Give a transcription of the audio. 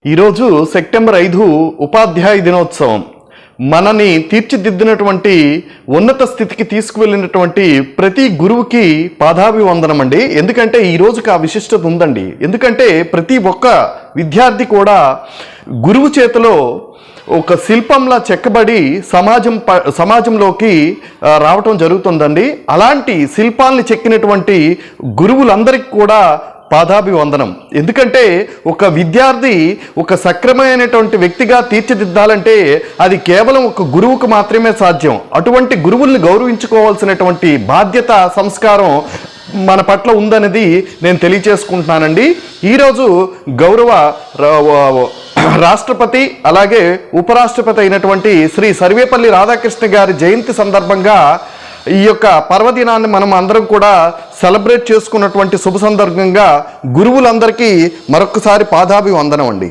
ఈరోజు సెప్టెంబర్ 5 ఉపాధ్యాయ దినోత్సవం. మనని తీర్చిదిద్దినటువంటి ఉన్నత స్థితికి తీసుకువెళ్ళినటువంటి ప్రతి గురువుకి పాదాభివందనం అండి. ఎందుకంటే ఈ రోజుకి ఆ విశిష్టత ఉందండి. ఎందుకంటే ప్రతి ఒక్క విద్యార్థి కూడా గురువు చేతిలో ఒక శిల్పంలా చెక్కబడి సమాజంలోకి రావటం జరుగుతుందండి. అలాంటి శిల్పాలని చెక్కినటువంటి గురువులందరికీ కూడా పాదాభివందనం. ఎందుకంటే ఒక విద్యార్థి ఒక సక్రమైనటువంటి వ్యక్తిగా తీర్చిదిద్దాలంటే అది కేవలం ఒక గురువుకు మాత్రమే సాధ్యం. అటువంటి గురువుల్ని గౌరవించుకోవాల్సినటువంటి బాధ్యత, సంస్కారం మన పట్ల ఉందనేది నేను తెలియచేసుకుంటున్నానండి. ఈరోజు గౌరవ రాష్ట్రపతి అలాగే ఉపరాష్ట్రపతి అయినటువంటి శ్రీ సర్వేపల్లి రాధాకృష్ణ గారి జయంతి సందర్భంగా ఈ యొక్క పర్వదినాన్ని మనం అందరం కూడా సెలబ్రేట్ చేసుకున్నటువంటి శుభ సందర్భంగా గురువులందరికీ మరొకసారి పాదాభివందనం అండి.